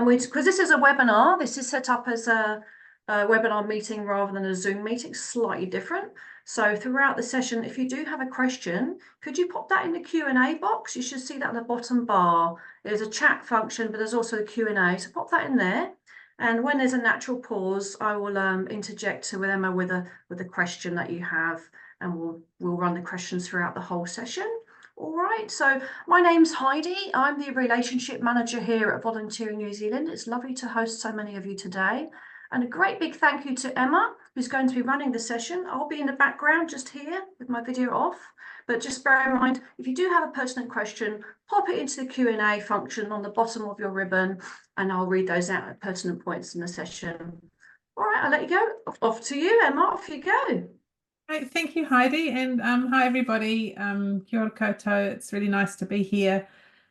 And because this is a webinar, this is set up as a webinar meeting rather than a Zoom meeting, slightly different. So throughout the session, if you do have a question, could you pop that in the Q&A box? You should see that at the bottom bar. There's a chat function, but there's also the Q&A. So pop that in there. And when there's a natural pause, I will interject with Emma with a question that you have, and we'll run the questions throughout the whole session. All right, so my name's Heidi. I'm the relationship manager here at Volunteering New Zealand. It's lovely to host so many of you today. And a great big thank you to Emma, who's going to be running the session. I'll be in the background just here with my video off. But just bear in mind, if you do have a pertinent question, pop it into the Q&A function on the bottom of your ribbon, and I'll read those out at pertinent points in the session. All right, I'll let you go. Off to you, Emma. Off you go. Great, thank you, Heidi, and hi everybody. Kia ora koutou. It's really nice to be here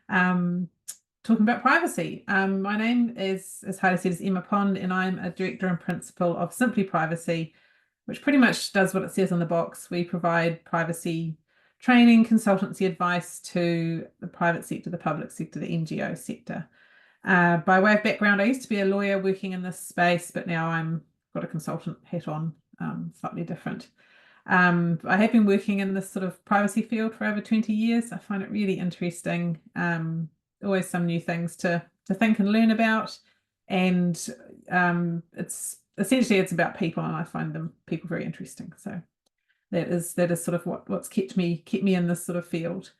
talking about privacy. My name is, as Heidi said, is Emma Pond, and I'm a director and principal of Simply Privacy, which pretty much does what it says on the box. We provide privacy training, consultancy advice to the private sector, the public sector, the NGO sector. By way of background, I used to be a lawyer working in this space, but now I'm got a consultant hat on, slightly different. I have been working in this sort of privacy field for over 20 years. I find it really interesting. Always some new things to think and learn about. And it's about people, and I find people very interesting. So that is sort of what's kept me in this sort of field.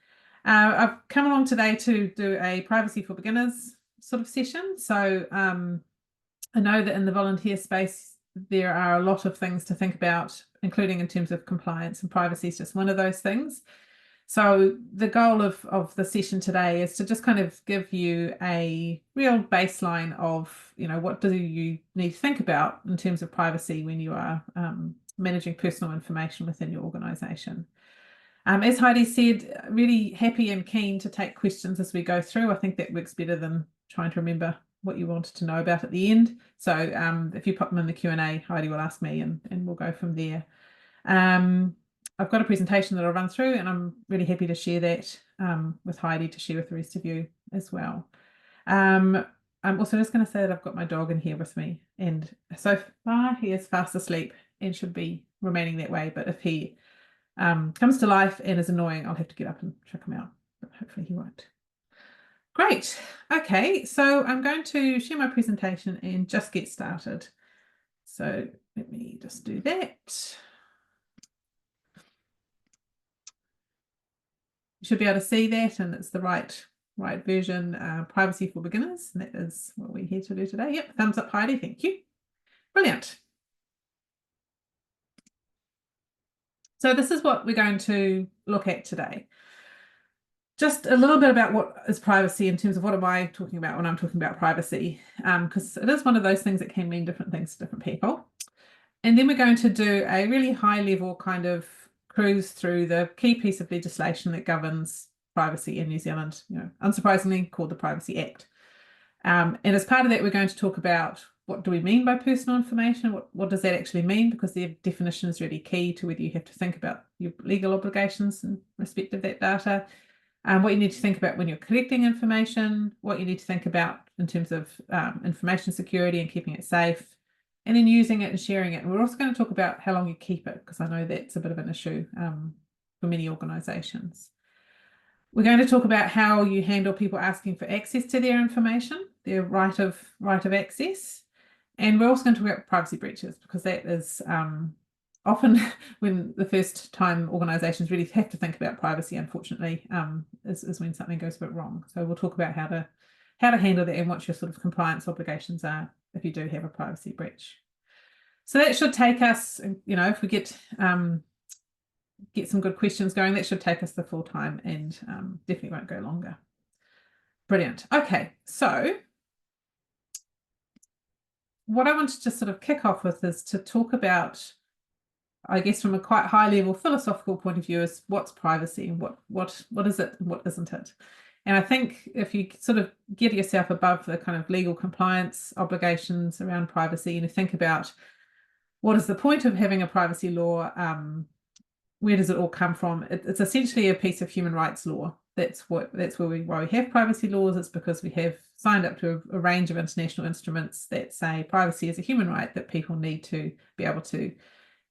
I've come along today to do a privacy for beginners sort of session. So I know that in the volunteer space, there are a lot of things to think about, including in terms of compliance, and privacy is just one of those things. So the goal of the session today is to just kind of give you a real baseline of, what do you need to think about in terms of privacy when you are managing personal information within your organisation. As Heidi said, really happy and keen to take questions as we go through. I think that works better than trying to remember what you wanted to know about at the end. So if you pop them in the Q&A, Heidi will ask me, and we'll go from there. I've got a presentation that I'll run through, and I'm really happy to share that with Heidi to share with the rest of you as well. I'm also just going to say that I've got my dog in here with me, and so far he is fast asleep and should be remaining that way. But if he comes to life and is annoying, I'll have to get up and check him out, but hopefully he won't. Great. Okay, so I'm going to share my presentation and just get started. So let me just do that. You should be able to see that, and it's the right version, privacy for beginners. And that is what we're here to do today. Yep, thumbs up, Heidi, thank you. Brilliant. So this is what we're going to look at today. Just a little bit about what is privacy in terms of what am I talking about when I'm talking about privacy, because it is one of those things that can mean different things to different people. And then we're going to do a really high level kind of cruise through the key piece of legislation that governs privacy in New Zealand, unsurprisingly called the Privacy Act. And as part of that, we're going to talk about what do we mean by personal information? What does that actually mean? Because the definition is really key to whether you have to think about your legal obligations in respect of that data. What you need to think about when you're collecting information, what you need to think about in terms of information security and keeping it safe, and then using it and sharing it. And we're also going to talk about how long you keep it, because I know that's a bit of an issue for many organisations. We're going to talk about how you handle people asking for access to their information, their right of access. And we're also going to talk about privacy breaches, because that is often when the first time organisations really have to think about privacy, unfortunately, is when something goes a bit wrong. So we'll talk about how to handle that and what your sort of compliance obligations are if you do have a privacy breach. So that should take us, if we get some good questions going, that should take us the full time, and definitely won't go longer. Brilliant. Okay, so what I wanted to sort of kick off with is to talk about, I guess, from a quite high level philosophical point of view, is what's privacy and what is it and what isn't it. And I think if you sort of get yourself above the kind of legal compliance obligations around privacy, and you think about what is the point of having a privacy law, where does it all come from? It's essentially a piece of human rights law That's why we have privacy laws. It's because we have signed up to a range of international instruments that say privacy is a human right that people need to be able to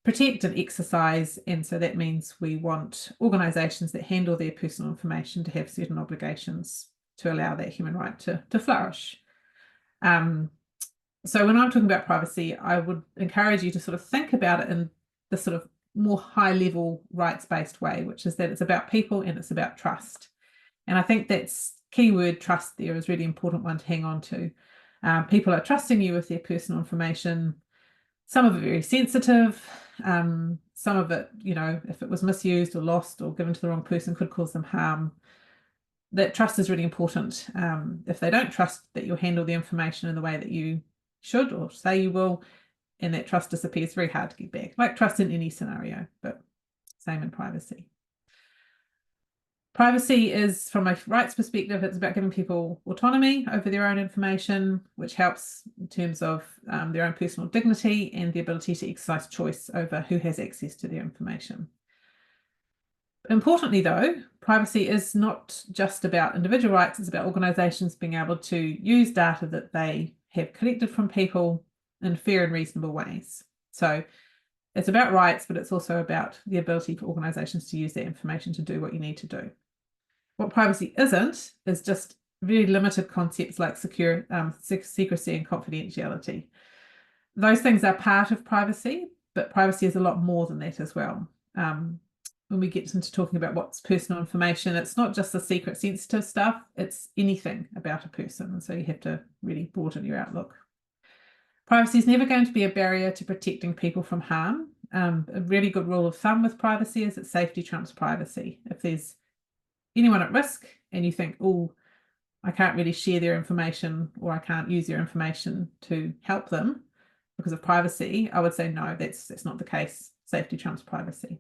protect and exercise. And so that means we want organisations that handle their personal information to have certain obligations to allow that human right to flourish. So when I'm talking about privacy, I would encourage you to sort of think about it in the sort of more high level rights-based way, which is that it's about people and it's about trust. And I think that's keyword trust there is really important one to hang on to. People are trusting you with their personal information. Some of it very sensitive. Some of it, you know, if it was misused or lost or given to the wrong person, could cause them harm. That trust is really important. If they don't trust that you'll handle the information in the way that you should or say you will, and that trust disappears, very hard to get back. Like trust in any scenario, but same in privacy. Privacy is, from a rights perspective, it's about giving people autonomy over their own information, which helps in terms of their own personal dignity and the ability to exercise choice over who has access to their information. Importantly, though, privacy is not just about individual rights, it's about organisations being able to use data that they have collected from people in fair and reasonable ways. So it's about rights, but it's also about the ability for organisations to use that information to do what you need to do. What privacy isn't is just very limited concepts like secrecy and confidentiality. Those things are part of privacy, but privacy is a lot more than that as well. When we get into talking about what's personal information, it's not just the secret sensitive stuff, it's anything about a person. And so you have to really broaden your outlook. Privacy is never going to be a barrier to protecting people from harm. A really good rule of thumb with privacy is that safety trumps privacy. If there's anyone at risk and you think, oh, I can't really share their information or I can't use their information to help them because of privacy, I would say no, that's not the case. Safety trumps privacy.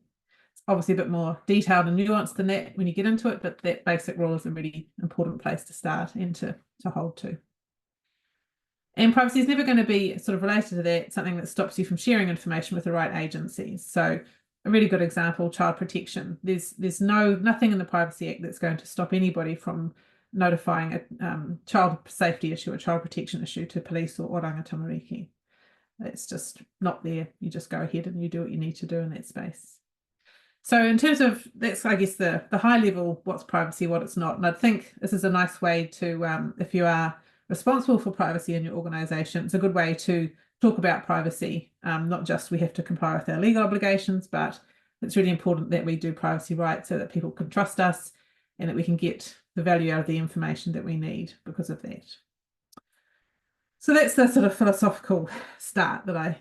It's obviously a bit more detailed and nuanced than that when you get into it, but that basic rule is a really important place to start and to hold to. And privacy is never going to be sort of related to that, something that stops you from sharing information with the right agencies. So a really good example, child protection. There's nothing in the Privacy Act that's going to stop anybody from notifying a child safety issue, a child protection issue to police or oranga tamariki. It's just not there. You just go ahead and you do what you need to do in that space. So in terms of, that's, I guess, the high level, what's privacy, what it's not. And I think this is a nice way to, if you are responsible for privacy in your organisation, it's a good way to talk about privacy. Not just we have to comply with our legal obligations, but it's really important that we do privacy right so that people can trust us and that we can get the value out of the information that we need because of that. So that's the sort of philosophical start that I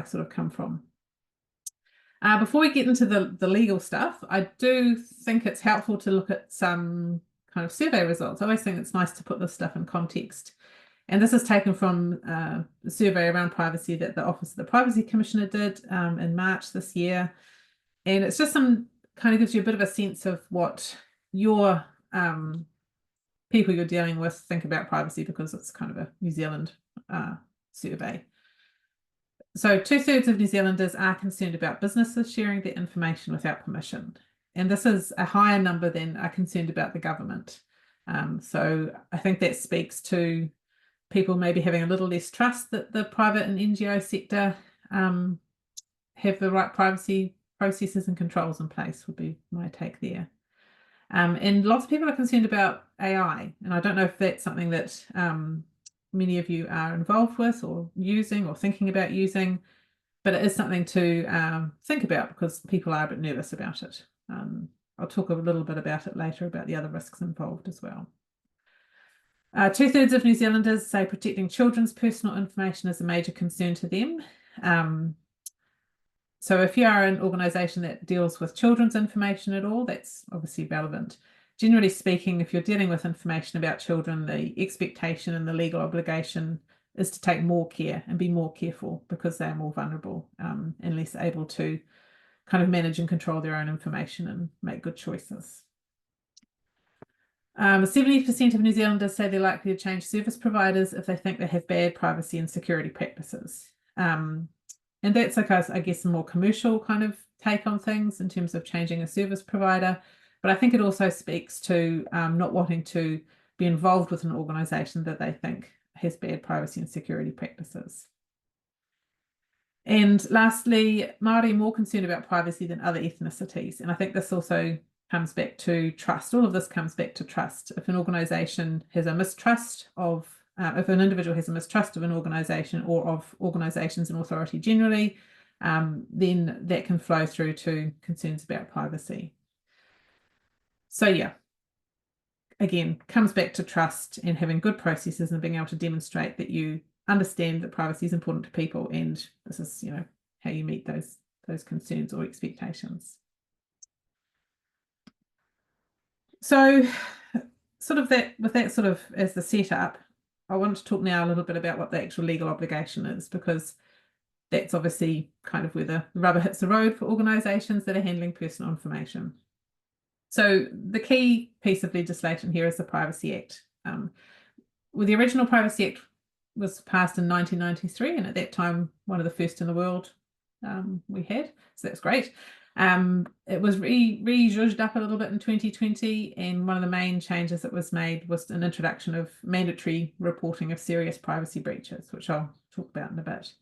sort of come from. Before we get into the legal stuff, I do think it's helpful to look at some kind of survey results. I always think it's nice to put this stuff in context. And this is taken from the survey around privacy that the Office of the Privacy Commissioner did in March this year. And it's just kind of gives you a bit of a sense of what your people you're dealing with think about privacy, because it's kind of a New Zealand survey. So 2/3 of New Zealanders are concerned about businesses sharing their information without permission. And this is a higher number than are concerned about the government. So I think that speaks to people maybe having a little less trust that the private and NGO sector have the right privacy processes and controls in place, would be my take there. And lots of people are concerned about AI. And I don't know if that's something that many of you are involved with or using or thinking about using, but it is something to think about because people are a bit nervous about it. I'll talk a little bit about it later, about the other risks involved as well. 2/3 of New Zealanders say protecting children's personal information is a major concern to them. So if you are an organisation that deals with children's information at all, that's obviously relevant. Generally speaking, if you're dealing with information about children, the expectation and the legal obligation is to take more care and be more careful because they're more vulnerable and less able to kind of manage and control their own information and make good choices. 70% of New Zealanders say they're likely to change service providers if they think they have bad privacy and security practices. And that's like, I guess, a more commercial kind of take on things in terms of changing a service provider. But I think it also speaks to not wanting to be involved with an organisation that they think has bad privacy and security practices. And lastly, Māori are more concerned about privacy than other ethnicities. And I think this also comes back to trust. All of this comes back to trust. If an organisation has a mistrust of, if an individual has a mistrust of an organisation or of organisations and authority generally, then that can flow through to concerns about privacy. So yeah, again, comes back to trust and having good processes and being able to demonstrate that you understand that privacy is important to people, and this is, you know, how you meet those concerns or expectations. So sort of that, with that sort of as the setup, I want to talk now a little bit about what the actual legal obligation is, because that's obviously kind of where the rubber hits the road for organisations that are handling personal information. So the key piece of legislation here is the Privacy Act. Well, the original Privacy Act was passed in 1993, and at that time, one of the first in the world we had, so that's great. It was re-zhuzhed up a little bit in 2020, and one of the main changes that was made was an introduction of mandatory reporting of serious privacy breaches, which I'll talk about in a bit.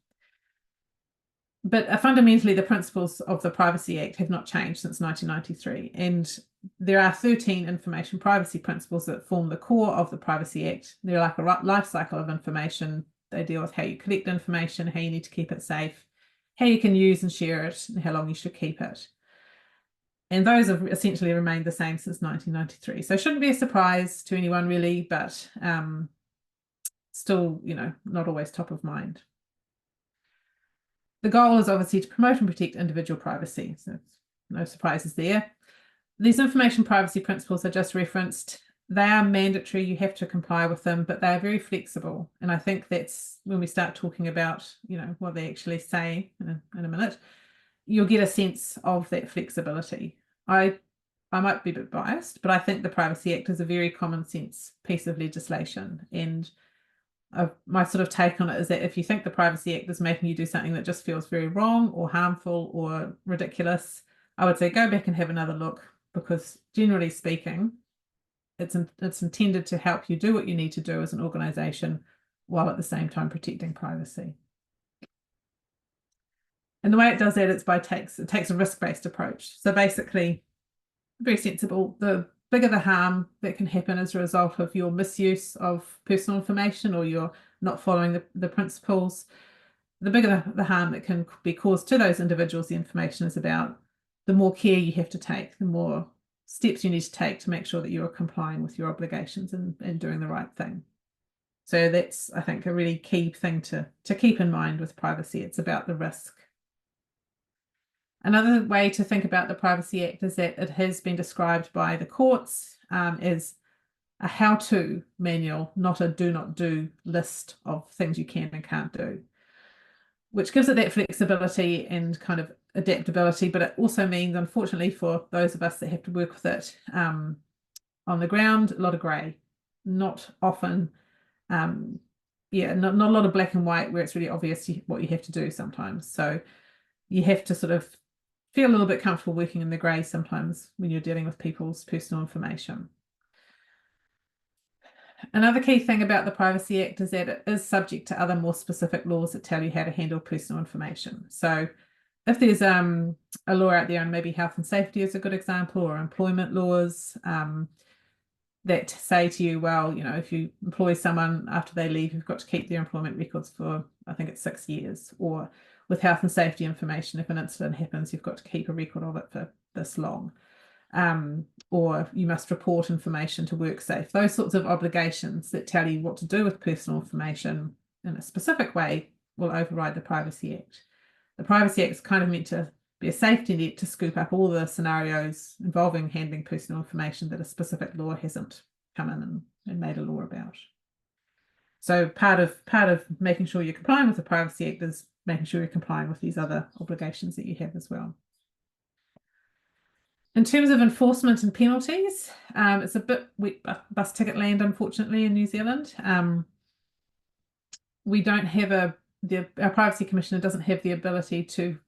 But fundamentally, the principles of the Privacy Act have not changed since 1993, and there are 13 information privacy principles that form the core of the Privacy Act. They're like a life cycle of information. They deal with how you collect information, how you need to keep it safe, how you can use and share it, and how long you should keep it. And those have essentially remained the same since 1993. So it shouldn't be a surprise to anyone really, but still, you know, not always top of mind. The goal is obviously to promote and protect individual privacy, so no surprises there. These information privacy principles are just referenced. They are mandatory, you have to comply with them, but they are very flexible. And I think that's when we start talking about, you know, what they actually say in a minute, you'll get a sense of that flexibility. I might be a bit biased, but I think the Privacy Act is a very common sense piece of legislation. And my sort of take on it is that if you think the Privacy Act is making you do something that just feels very wrong or harmful or ridiculous, I would say go back and have another look, because generally speaking, it's intended to help you do what you need to do as an organisation while at the same time protecting privacy. And the way it does that, it's it takes a risk-based approach. So basically, very sensible. The bigger the harm that can happen as a result of your misuse of personal information or you're not following the principles, the bigger the harm that can be caused to those individuals the information is about, the more care you have to take, the more steps you need to take to make sure that you are complying with your obligations and doing the right thing. So that's, I think, a really key thing to keep in mind with privacy. It's about the risk. Another way to think about the Privacy Act is that it has been described by the courts as a how-to manual, not a do not do list of things you can and can't do, which gives it that flexibility and kind of adaptability, but it also means, unfortunately, for those of us that have to work with it on the ground, a lot of grey, not often, yeah, not a lot of black and white where it's really obvious what you have to do sometimes. So you have to sort of feel a little bit comfortable working in the grey sometimes when you're dealing with people's personal information. Another key thing about the Privacy Act is that it is subject to other more specific laws that tell you how to handle personal information. So if there's a law out there, and maybe health and safety is a good example, or employment laws that say to you, well, you know, if you employ someone after they leave, you've got to keep their employment records for, I think it's 6 years, or with health and safety information, if an incident happens, you've got to keep a record of it for this long. Or you must report information to WorkSafe. Those sorts of obligations that tell you what to do with personal information in a specific way will override the Privacy Act. The Privacy Act is kind of meant to be a safety net to scoop up all the scenarios involving handling personal information that a specific law hasn't come in and made a law about. So part of making sure you're complying with the Privacy Act is making sure you're complying with these other obligations that you have as well. In terms of enforcement and penalties, it's a bit wet bus ticket land, unfortunately, in New Zealand. We don't have a our Privacy Commissioner doesn't have the ability to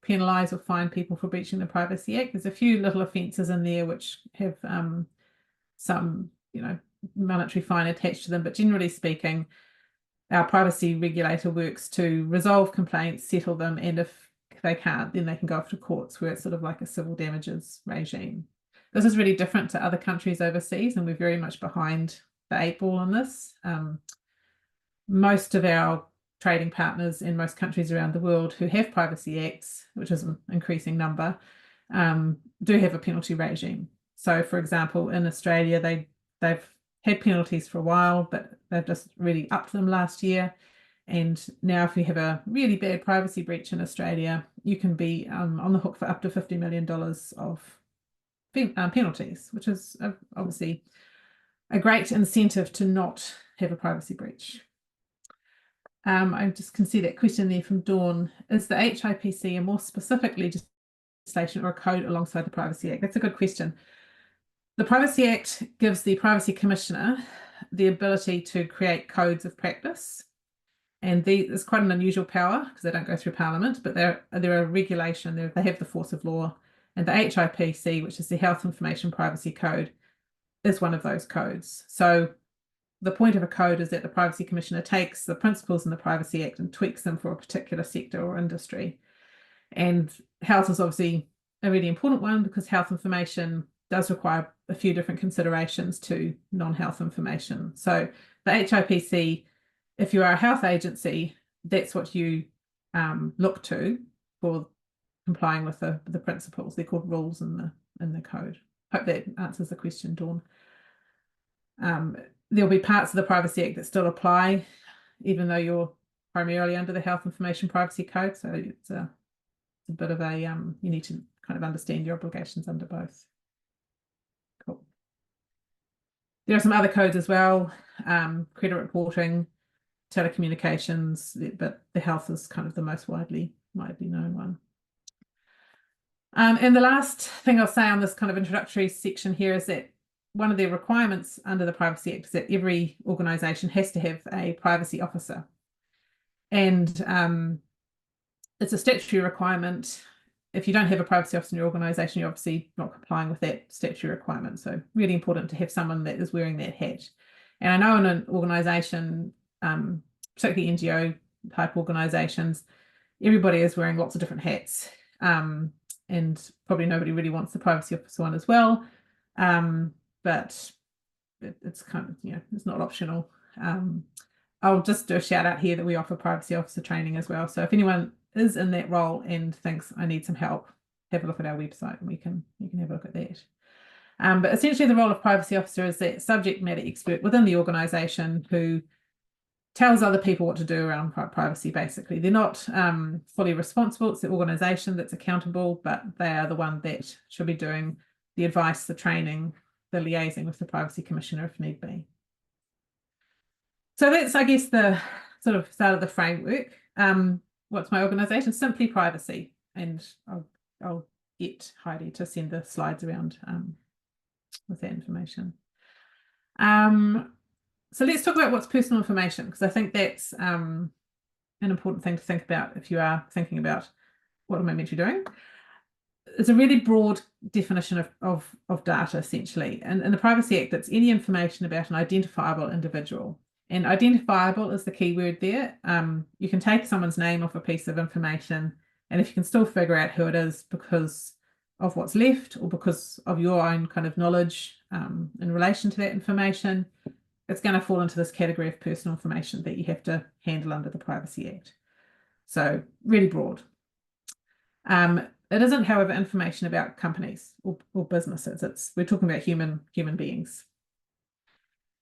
penalise or fine people for breaching the Privacy Act. There's a few little offences in there which have some, monetary fine attached to them, but generally speaking, our privacy regulator works to resolve complaints, settle them, and if they can't, then they can go off to courts where it's sort of like a civil damages regime. This is really different to other countries overseas, and we're very much behind the 8 ball on this. Most of our trading partners in most countries around the world who have privacy acts, which is an increasing number, do have a penalty regime. So, for example, in Australia, they've had penalties for a while, but they've just really upped them last year. And now if you have a really bad privacy breach in Australia, you can be on the hook for up to $50 million of penalties, which is obviously a great incentive to not have a privacy breach. I just can see that question there from Dawn. Is the HIPC a more specific legislation or a code alongside the Privacy Act? That's a good question. The Privacy Act gives the Privacy Commissioner the ability to create codes of practice. And there's quite an unusual power because they don't go through Parliament, but they're a regulation, they have the force of law. And the HIPC, which is the Health Information Privacy Code, is one of those codes. So the point of a code is that the Privacy Commissioner takes the principles in the Privacy Act and tweaks them for a particular sector or industry. And health is obviously a really important one because health information does require a few different considerations to non-health information. So the HIPC, if you are a health agency, that's what you look to for complying with the principles. They're called rules in the code. Hope that answers the question, Dawn. There'll be parts of the Privacy Act that still apply, even though you're primarily under the Health Information Privacy Code. So it's a bit of a, you need to kind of understand your obligations under both. Cool. There are some other codes as well, credit reporting, telecommunications, but the health is kind of the most widely known one. And the last thing I'll say on this kind of introductory section here is that one of the requirements under the Privacy Act is that every organisation has to have a privacy officer. And it's a statutory requirement. If you don't have a privacy officer in your organisation, you're obviously not complying with that statutory requirement. So really important to have someone that is wearing that hat. And I know in an organisation, particularly NGO type organisations, everybody is wearing lots of different hats. And probably nobody really wants the privacy officer one as well. But it's kind of, it's not optional. I'll just do a shout out here that we offer privacy officer training as well. So if anyone is in that role and thinks I need some help, have a look at our website and you can have a look at that. But essentially the role of privacy officer is that subject matter expert within the organisation who tells other people what to do around privacy, basically. They're not fully responsible. It's the organisation that's accountable, but they are the one that should be doing the advice, the training, the liaising with the Privacy Commissioner if need be. So that's, I guess, the sort of start of the framework. What's my organisation? Simply Privacy. And I'll get Heidi to send the slides around with that information. So let's talk about what's personal information, because I think that's an important thing to think about if you are thinking about what am I meant to be doing. It's a really broad definition of data, essentially. And in the Privacy Act, it's any information about an identifiable individual. And identifiable is the key word there. You can take someone's name off a piece of information, and if you can still figure out who it is because of what's left or because of your own kind of knowledge in relation to that information, it's going to fall into this category of personal information that you have to handle under the Privacy Act. So really broad. It isn't, however, information about companies or businesses. We're talking about human beings.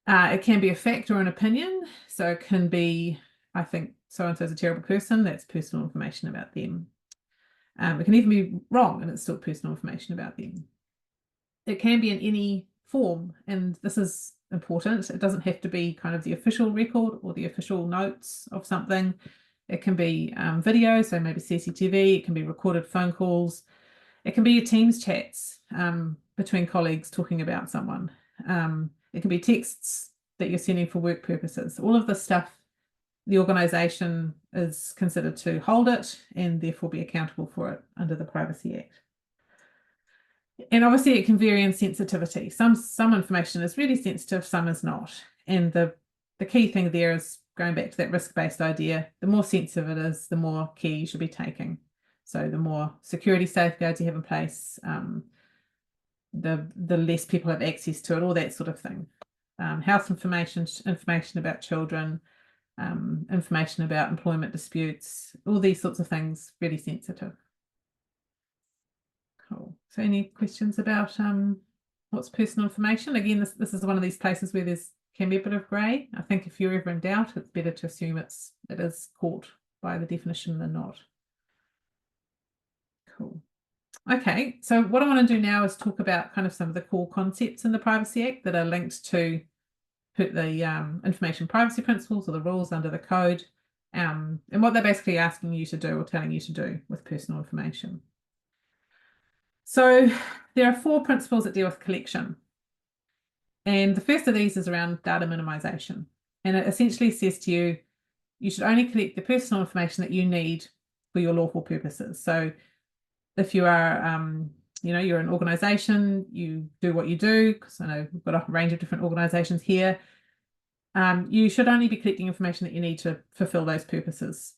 It can be a fact or an opinion. So it can be, I think so-and-so is a terrible person. That's personal information about them. It can even be wrong and it's still personal information about them. It can be in any form, and this is important. It doesn't have to be kind of the official record or the official notes of something. It can be video, so maybe CCTV. It can be recorded phone calls. It can be your Teams chats between colleagues talking about someone. It can be texts that you're sending for work purposes. All of this stuff, the organisation is considered to hold it and therefore be accountable for it under the Privacy Act. And obviously it can vary in sensitivity. Some information is really sensitive, some is not. And the key thing there is going back to that risk-based idea. The more sensitive it is, the more care you should be taking. So the more security safeguards you have in place, the less people have access to it, all that sort of thing. Health information about children, information about employment disputes, all these sorts of things, really sensitive. Cool. So any questions about what's personal information? Again, this is one of these places where can be a bit of grey. I think if you're ever in doubt, it's better to assume it is caught by the definition than not. Cool. Okay, so what I want to do now is talk about kind of some of the core concepts in the Privacy Act that are linked to the information privacy principles or the rules under the code, and what they're basically asking you to do or telling you to do with personal information. So there are 4 principles that deal with collection. And the first of these is around data minimization. And it essentially says to you, you should only collect the personal information that you need for your lawful purposes. So if you are, you're an organization, you do what you do, because I know we've got a range of different organizations here. You should only be collecting information that you need to fulfill those purposes,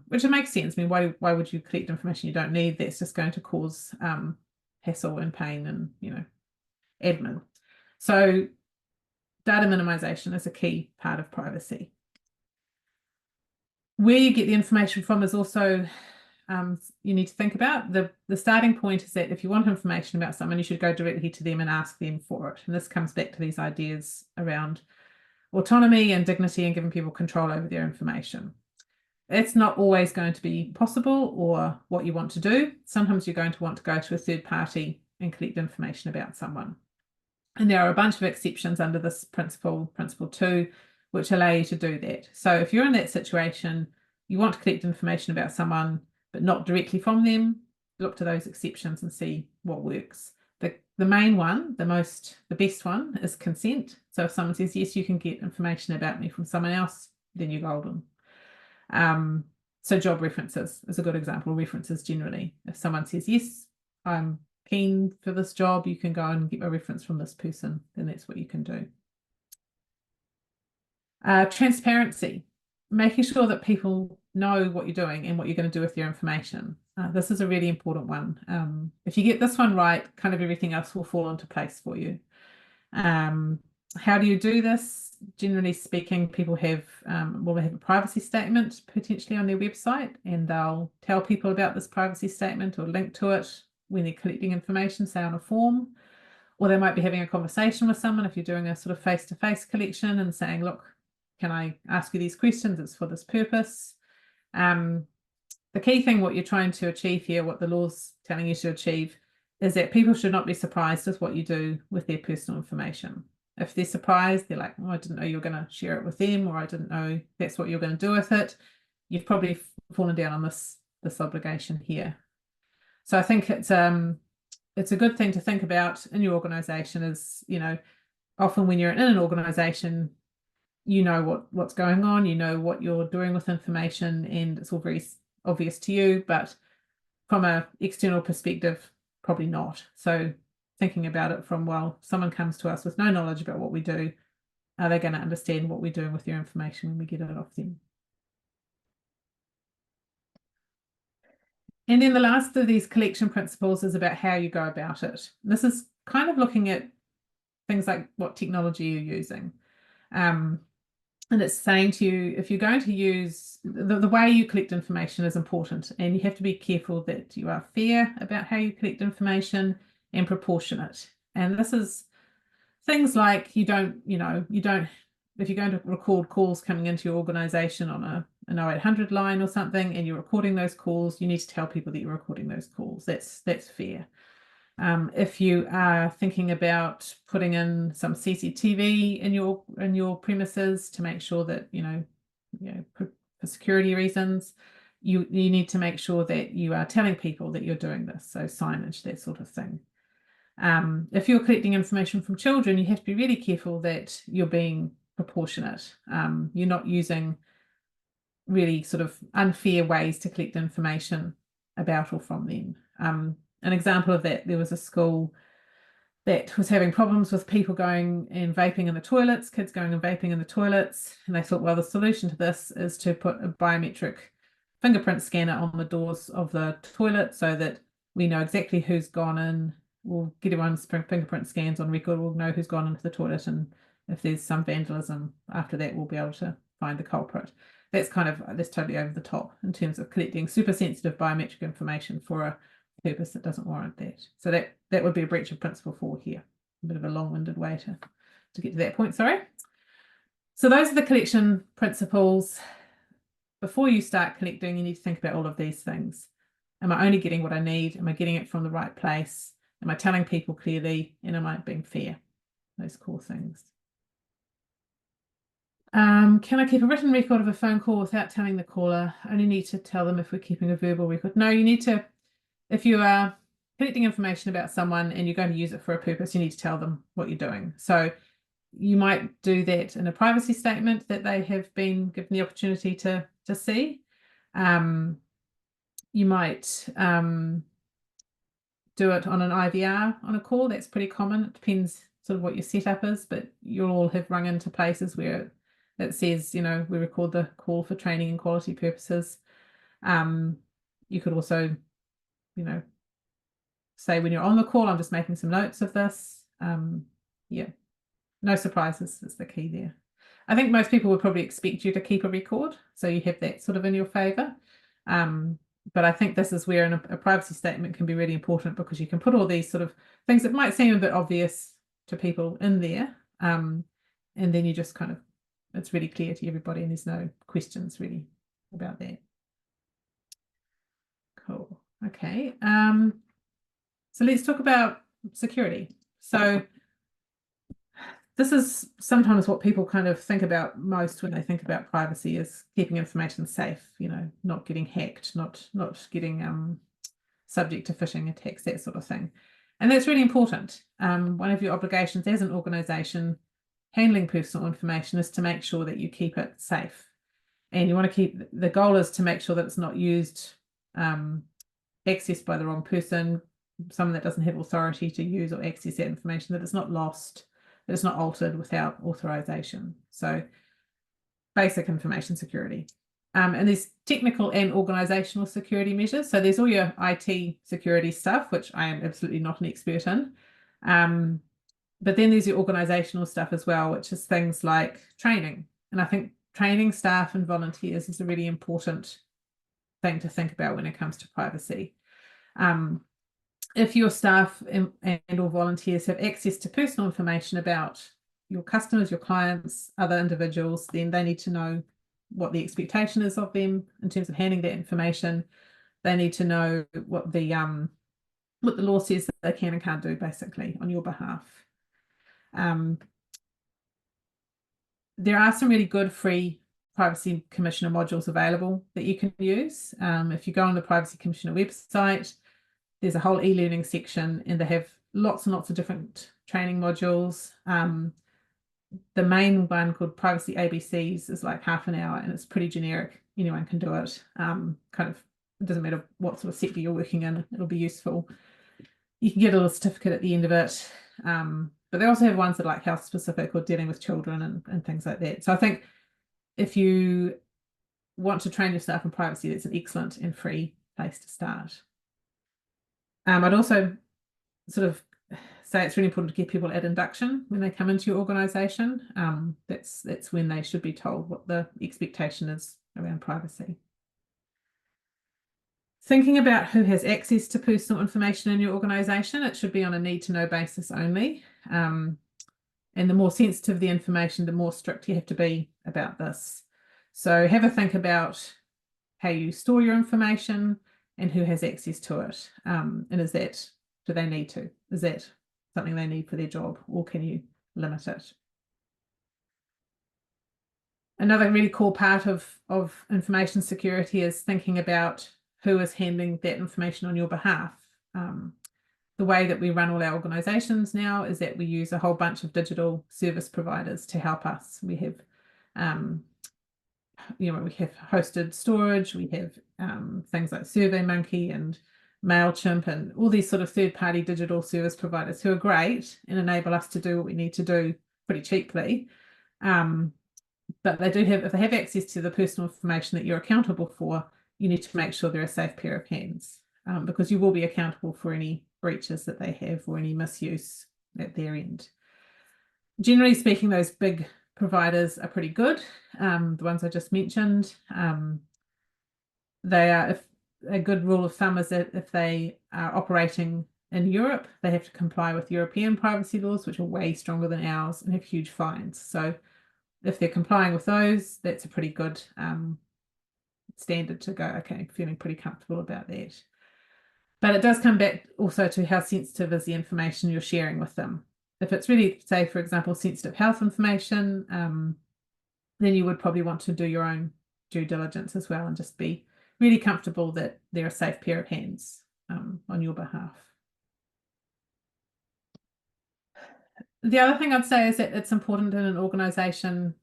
which makes sense. I mean, why would you collect information you don't need? That's just going to cause hassle and pain and, admin. So data minimization is a key part of privacy. Where you get the information from is also you need to think about. The starting point is that if you want information about someone, you should go directly to them and ask them for it. And this comes back to these ideas around autonomy and dignity and giving people control over their information. It's not always going to be possible or what you want to do. Sometimes you're going to want to go to a third party and collect information about someone. And there are a bunch of exceptions under this principle 2, which allow you to do that. So if you're in that situation, you want to collect information about someone, but not directly from them, look to those exceptions and see what works. The main one, the best one is consent. So if someone says, yes, you can get information about me from someone else, then you're golden. So job references is a good example, references generally. If someone says, yes, I'm keen for this job, you can go and get a reference from this person, then that's what you can do. Transparency, making sure that people know what you're doing and what you're going to do with your information. This is a really important one. If you get this one right, kind of everything else will fall into place for you. How do you do this? Generally speaking, people have they have a privacy statement potentially on their website, and they'll tell people about this privacy statement or link to it when they're collecting information, say on a form, or they might be having a conversation with someone if you're doing a sort of face-to-face collection and saying, look, can I ask you these questions? It's for this purpose. The key thing, what you're trying to achieve here, what the law's telling you to achieve, is that people should not be surprised with what you do with their personal information. If they're surprised, they're like, oh, I didn't know you were going to share it with them, or I didn't know that's what you're going to do with it. You've probably fallen down on this obligation here. So I think it's a good thing to think about in your organization is, often when you're in an organization, you know what's going on, you know what you're doing with information, and it's all very obvious to you, but from an external perspective, probably not. So thinking about it from, well, someone comes to us with no knowledge about what we do, are they going to understand what we're doing with their information when we get it off them? And then the last of these collection principles is about how you go about it. This is kind of looking at things like what technology you're using. And it's saying to you, if you're going to use the way you collect information is important, and you have to be careful that you are fair about how you collect information and proportionate. And this is things like you don't, if you're going to record calls coming into your organization on an 0800 line or something, and you're recording those calls, you need to tell people that you're recording those calls. That's fair. If you are thinking about putting in some CCTV in your premises to make sure that for security reasons, you need to make sure that you are telling people that you're doing this. So signage, that sort of thing. If you're collecting information from children, you have to be really careful that you're being proportionate. You're not using really sort of unfair ways to collect information about or from them. An example of that, there was a school that was having problems with people going and vaping in the toilets, kids going and vaping in the toilets. And they thought, well, the solution to this is to put a biometric fingerprint scanner on the doors of the toilet so that we know exactly who's gone in. We'll get everyone's fingerprint scans on record. We'll know who's gone into the toilet. And if there's some vandalism after that, we'll be able to find the culprit. That's totally over the top in terms of collecting super sensitive biometric information for a purpose that doesn't warrant that. So that would be a breach of principle 4 here. A bit of a long-winded way to get to that point, sorry. So those are the collection principles. Before you start collecting, you need to think about all of these things. Am I only getting what I need? Am I getting it from the right place? Am I telling people clearly? And am I being fair? Those core things. Can I keep a written record of a phone call without telling the caller? I only need to tell them if we're keeping a verbal record. No, you need to, if you are collecting information about someone and you're going to use it for a purpose, you need to tell them what you're doing. So you might do that in a privacy statement that they have been given the opportunity to see. You might do it on an IVR on a call. That's pretty common. It depends sort of what your setup is, but you'll all have rung into places where it says, we record the call for training and quality purposes. You could also, say when you're on the call, I'm just making some notes of this. Yeah, no surprises is the key there. I think most people would probably expect you to keep a record, so you have that sort of in your favour. But I think this is where a privacy statement can be really important, because you can put all these sort of things that might seem a bit obvious to people in there, and then you just it's really clear to everybody and there's no questions really about that. Cool. Okay. So let's talk about security. So this is sometimes what people think about most when they think about privacy, is keeping information safe, not getting hacked, not getting subject to phishing attacks, that sort of thing. And that's really important. One of your obligations as an organization handling personal information is to make sure that you keep it safe. And you want to the goal is to make sure that it's not used, accessed by the wrong person, someone that doesn't have authority to use or access that information, that it's not lost, that it's not altered without authorization. So basic information security. And there's technical and organizational security measures. So there's all your IT security stuff, which I am absolutely not an expert in. But then there's your organizational stuff as well, which is things like training. And I think training staff and volunteers is a really important thing to think about when it comes to privacy. If your staff and or volunteers have access to personal information about your customers, your clients, other individuals, then they need to know what the expectation is of them in terms of handling that information. They need to know what the law says that they can and can't do, basically, on your behalf. There are some really good free Privacy Commissioner modules available that you can use. If you go on the Privacy Commissioner website, there's a whole e-learning section, and they have lots and lots of different training modules. The main one, called Privacy ABCs, is like half an hour, and it's pretty generic. Anyone can do it. It doesn't matter what sort of sector you're working in, it'll be useful. You can get a little certificate at the end of it. But they also have ones that are like health specific or dealing with children and things like that. So I think if you want to train your staff in privacy, that's an excellent and free place to start. I'd also sort of say it's really important to get people at induction when they come into your organisation. That's when they should be told what the expectation is around privacy. Thinking about who has access to personal information in your organisation, it should be on a need-to-know basis only. And the more sensitive the information, the more strict you have to be about this. So have a think about how you store your information and who has access to it. And do they need to? Is that something they need for their job, or can you limit it? Another really core part of information security is thinking about who is handling that information on your behalf. The way that we run all our organisations now is that we use a whole bunch of digital service providers to help us. We have we have hosted storage, we have things like SurveyMonkey and MailChimp and all these sort of third-party digital service providers who are great and enable us to do what we need to do pretty cheaply. But they do have, if they have access to the personal information that you're accountable for, you need to make sure they're a safe pair of hands, because you will be accountable for any breaches that they have or any misuse at their end. Generally speaking, those big providers are pretty good. The ones I just mentioned, they are, if a good rule of thumb is that if they are operating in Europe, they have to comply with European privacy laws, which are way stronger than ours and have huge fines. So if they're complying with those, that's a pretty good standard to go, okay, feeling pretty comfortable about that. But it does come back also to how sensitive is the information you're sharing with them. If it's really, say, for example, sensitive health information, then you would probably want to do your own due diligence as well and just be really comfortable that they're a safe pair of hands on your behalf. The other thing I'd say is that it's important in an organization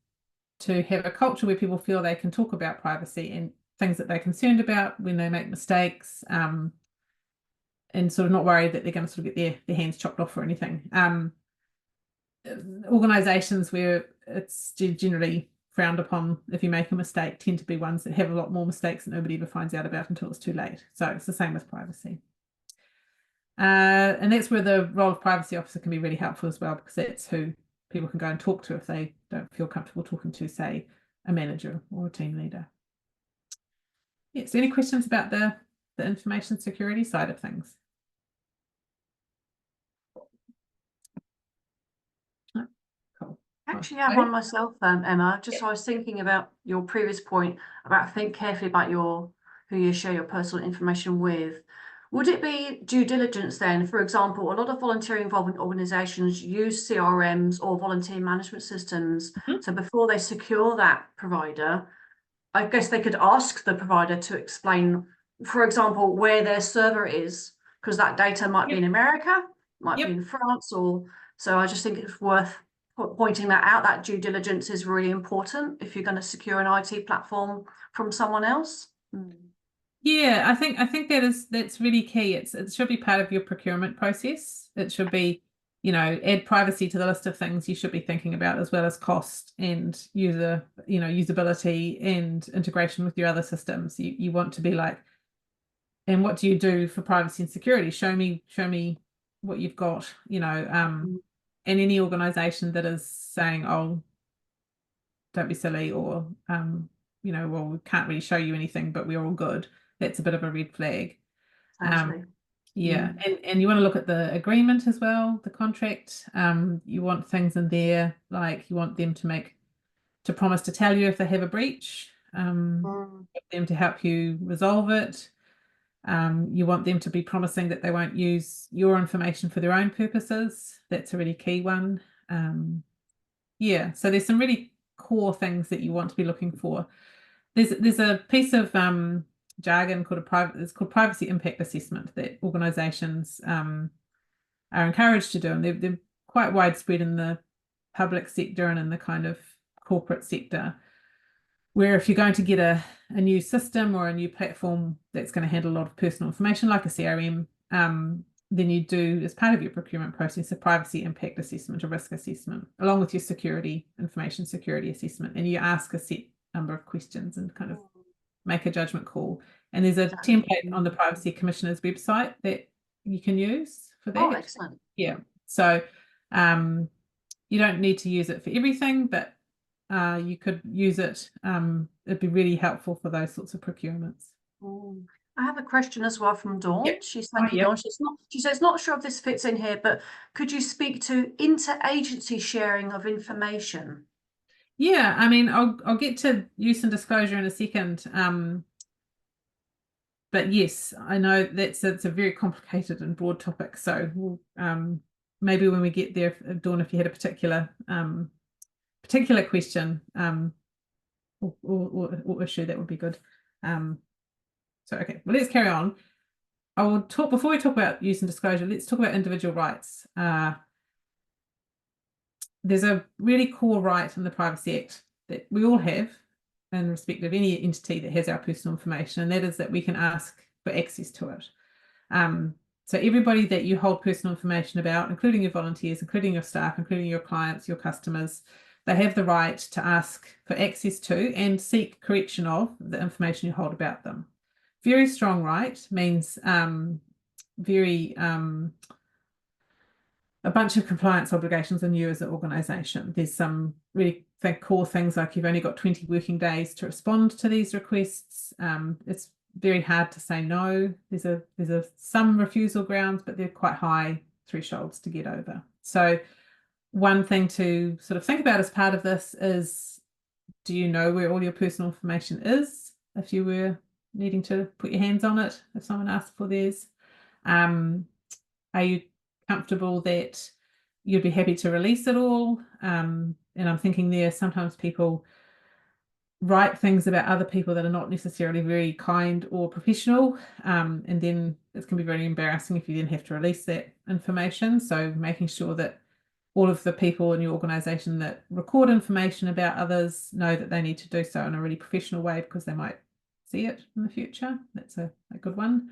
to have a culture where people feel they can talk about privacy and things that they're concerned about when they make mistakes, and sort of not worried that they're going to sort of get their hands chopped off or anything. Organizations where it's generally frowned upon if you make a mistake tend to be ones that have a lot more mistakes that nobody ever finds out about until it's too late. So it's the same with privacy. And that's where the role of privacy officer can be really helpful as well, because that's who people can go and talk to if they don't feel comfortable talking to, say, a manager or a team leader. Yeah, so any questions about the information security side of things? Oh, cool. Actually, I have one myself, Emma. Just I was thinking about your previous point about think carefully about who you share your personal information with. Would it be due diligence then? For example, a lot of volunteer involvement organisations use CRMs or volunteer management systems. So before they secure that provider, I guess they could ask the provider to explain, for example, where their server is, because that data might be in America, might be in France, or so I just think it's worth pointing that out. That due diligence is really important if you're going to secure an IT platform from someone else. Yeah, I think that's really key. It should be part of your procurement process. It should be, add privacy to the list of things you should be thinking about, as well as cost and usability and integration with your other systems. You want to be like, and what do you do for privacy and security? Show me what you've got, and any organization that is saying, oh, don't be silly, or well, we can't really show you anything, but we're all good. That's a bit of a red flag. Yeah, and you want to look at the agreement as well, the contract. You want things in there like you want them to promise to tell you if they have a breach, them to help you resolve it. You want them to be promising that they won't use your information for their own purposes. That's a really key one. Yeah, so there's some really core things that you want to be looking for. There's a piece of jargon called it's called privacy impact assessment that organizations are encouraged to do, and they're quite widespread in the public sector and in the kind of corporate sector, where if you're going to get a new system or a new platform that's going to handle a lot of personal information like a CRM, then you do, as part of your procurement process, a privacy impact assessment, a risk assessment, along with your information security assessment, and you ask a set number of questions and kind of make a judgment call. And there's a template on the Privacy Commissioner's website that you can use for that. Oh, excellent. Yeah. So you don't need to use it for everything, but you could use it. It'd be really helpful for those sorts of procurements. I have a question as well from Dawn. She's thank you, Dawn. She says, not sure if this fits in here, but could you speak to interagency sharing of information? Yeah, I mean, I'll get to use and disclosure in a second. But yes, I know it's a very complicated and broad topic. So we'll, maybe when we get there, Dawn, if you had a particular question or issue, that would be good. So okay, well, let's carry on. I will talk, before we talk about use and disclosure, let's talk about individual rights. There's a really core right in the Privacy Act that we all have, in respect of any entity that has our personal information, and that is that we can ask for access to it. So everybody that you hold personal information about, including your volunteers, including your staff, including your clients, your customers, they have the right to ask for access to and seek correction of the information you hold about them. Very strong right means a bunch of compliance obligations on you as an organisation. There's some really core things like you've only got 20 working days to respond to these requests. It's very hard to say no. There's some refusal grounds, but they're quite high thresholds to get over. So one thing to sort of think about as part of this is, do you know where all your personal information is if you were needing to put your hands on it if someone asked for theirs? Are you comfortable that you'd be happy to release it all? And I'm thinking there, sometimes people write things about other people that are not necessarily very kind or professional, and then it can be very embarrassing if you then have to release that information. So making sure that all of the people in your organisation that record information about others know that they need to do so in a really professional way, because they might see it in the future. That's a good one.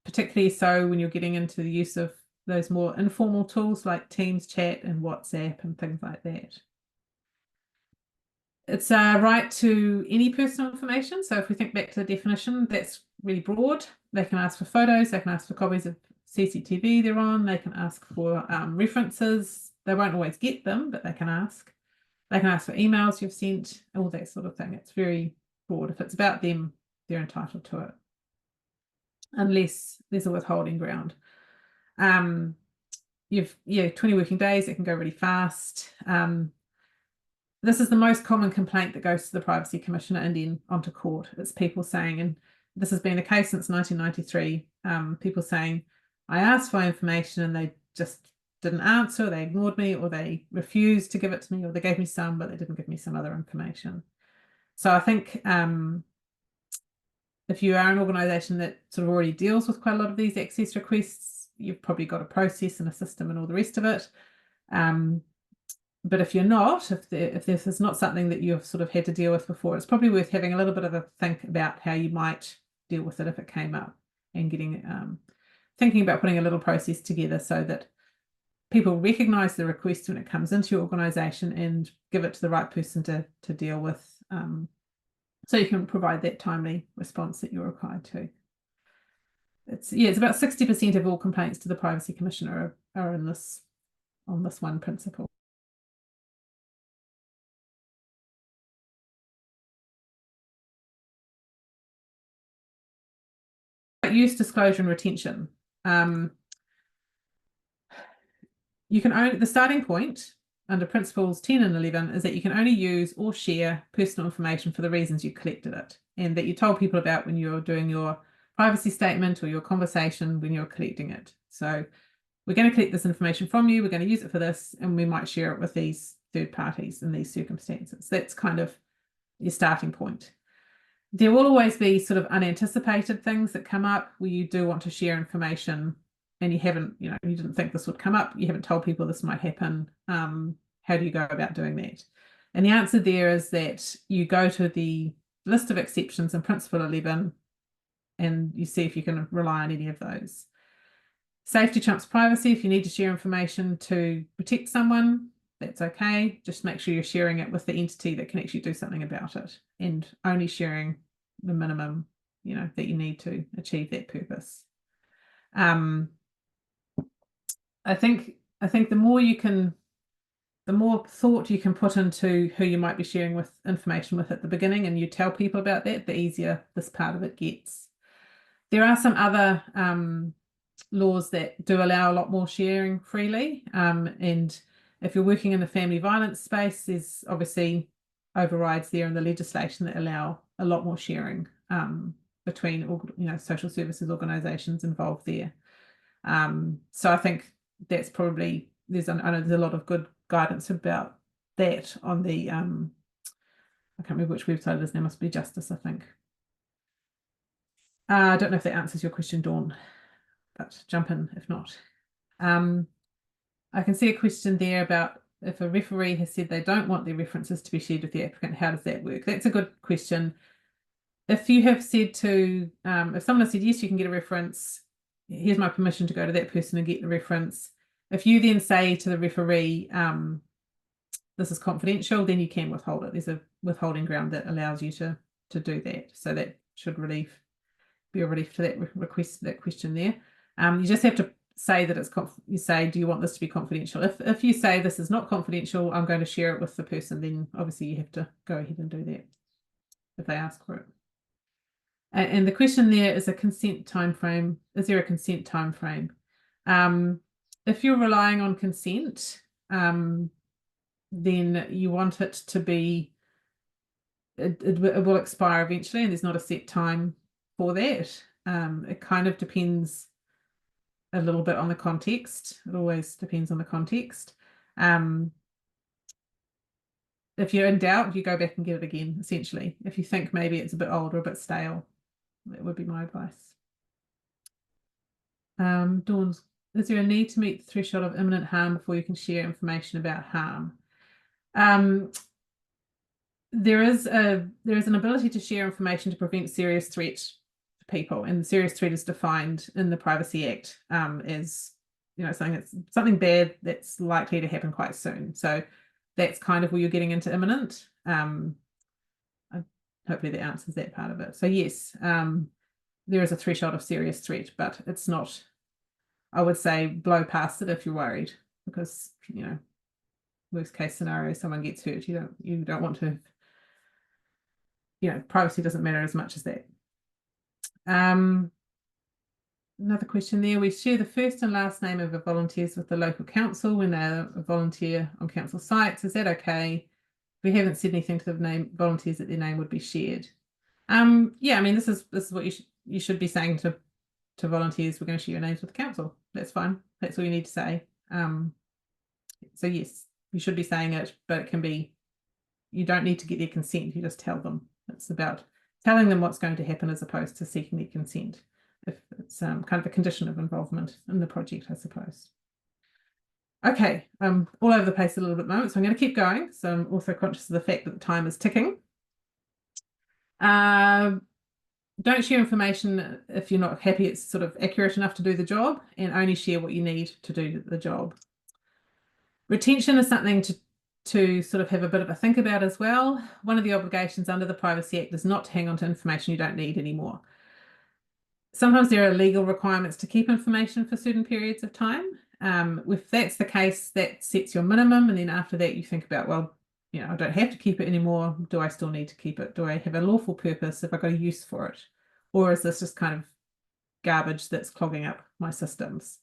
Particularly so when you're getting into the use of those more informal tools like Teams chat and WhatsApp and things like that. It's a right to any personal information. So if we think back to the definition, that's really broad. They can ask for photos, they can ask for copies of CCTV they're on, they can ask for references. They won't always get them, but they can ask. They can ask for emails you've sent, all that sort of thing. It's very broad. If it's about them, they're entitled to it, unless there's a withholding ground. You've 20 working days, it can go really fast. This is the most common complaint that goes to the Privacy Commissioner and then onto court. It's people saying, and this has been the case since 1993, people saying, I asked for information and they just didn't answer, they ignored me, or they refused to give it to me, or they gave me some, but they didn't give me some other information. So I think if you are an organisation that sort of already deals with quite a lot of these access requests, you've probably got a process and a system and all the rest of it. But if you're not, if this is not something that you've sort of had to deal with before, it's probably worth having a little bit of a think about how you might deal with it if it came up, and getting thinking about putting a little process together so that people recognise the request when it comes into your organisation and give it to the right person to deal with, so you can provide that timely response that you're required to. It's about 60% of all complaints to the Privacy Commissioner are on this one principle. Use, disclosure and retention. You can only, the starting point under principles 10 and 11 is that you can only use or share personal information for the reasons you collected it, and that you told people about when you're doing your privacy statement or your conversation when you're collecting it. So we're going to collect this information from you, we're going to use it for this, and we might share it with these third parties in these circumstances. That's kind of your starting point. There will always be sort of unanticipated things that come up where you do want to share information and you haven't, you didn't think this would come up. You haven't told people this might happen. How do you go about doing that? And the answer there is that you go to the list of exceptions in Principle 11 and you see if you can rely on any of those. Safety trumps privacy. If you need to share information to protect someone, that's okay. Just make sure you're sharing it with the entity that can actually do something about it, and only sharing the minimum, that you need to achieve that purpose. I think the more thought you can put into who you might be sharing with information with at the beginning, and you tell people about that, the easier this part of it gets. There are some other laws that do allow a lot more sharing freely, and if you're working in the family violence space, there's obviously overrides there in the legislation that allow a lot more sharing between social services organisations involved there. So I think that's probably, I know there's a lot of good guidance about that on the I can't remember which website it is now, must be Justice, I think. I don't know if that answers your question, Dawn, but jump in if not. I can see a question there about if a referee has said they don't want their references to be shared with the applicant, how does that work? That's a good question. If you have said to, if someone has said, yes, you can get a reference, here's my permission to go to that person and get the reference. If you then say to the referee, this is confidential, then you can withhold it. There's a withholding ground that allows you to do that. So that should be a relief to that question there. You just have to say that it's you say, do you want this to be confidential? If you say this is not confidential, I'm going to share it with the person, then obviously you have to go ahead and do that if they ask for it. And the question there is a consent time frame. Is there a consent time frame? If you're relying on consent, then you want it to be, it will expire eventually, and there's not a set time for that. It kind of depends a little bit on the context. It always depends on the context. If you're in doubt, you go back and get it again, essentially. If you think maybe it's a bit old or a bit stale, that would be my advice. Dawn's, is there a need to meet the threshold of imminent harm before you can share information about harm? There is an ability to share information to prevent serious threat to people, and serious threat is defined in the Privacy Act as, you know, something bad that's likely to happen quite soon. So that's kind of where you're getting into imminent. Hopefully that answers that part of it. So yes, there is a threshold of serious threat, but it's not, I would say, blow past it if you're worried, because, you know, worst case scenario, someone gets hurt. You don't want to, you know, privacy doesn't matter as much as that. Another question there. We share the first and last name of the volunteers with the local council when they're a volunteer on council sites. Is that okay? We haven't said anything to the volunteers that their name would be shared. Yeah, I mean, this is what you should be saying to volunteers. We're going to share your names with the council. That's fine. That's all you need to say. So yes, you should be saying it, but it can be, you don't need to get their consent. You just tell them. It's about telling them what's going to happen as opposed to seeking their consent. If it's kind of a condition of involvement in the project, I suppose. Okay, I'm all over the place a little bit at the moment, so I'm going to keep going. So I'm also conscious of the fact that the time is ticking. Don't share information if you're not happy it's sort of accurate enough to do the job, and only share what you need to do the job. Retention is something to sort of have a bit of a think about as well. One of the obligations under the Privacy Act is not to hang on to information you don't need anymore. Sometimes there are legal requirements to keep information for certain periods of time. If that's the case, that sets your minimum, and then after that you think about, well, you know, I don't have to keep it anymore. Do I still need to keep it? Do I have a lawful purpose? Have I got a use for it? Or is this just kind of garbage that's clogging up my systems?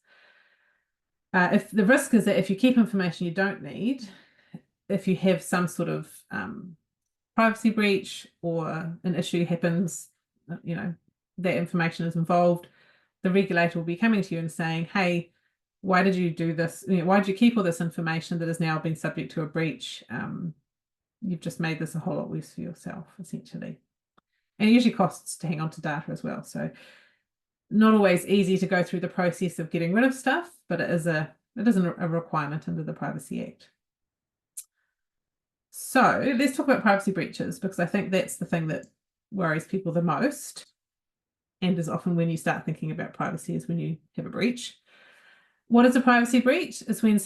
If the risk is that if you keep information you don't need, if you have some sort of privacy breach or an issue happens, you know, that information is involved, the regulator will be coming to you and saying, hey, why did you do this? You know, why did you keep all this information that has now been subject to a breach? You've just made this a whole lot worse for yourself, essentially. And it usually costs to hang on to data as well. So not always easy to go through the process of getting rid of stuff, but it isn't a requirement under the Privacy Act. So let's talk about privacy breaches, because I think that's the thing that worries people the most, and is often when you start thinking about privacy is when you have a breach. What is a privacy breach? It's when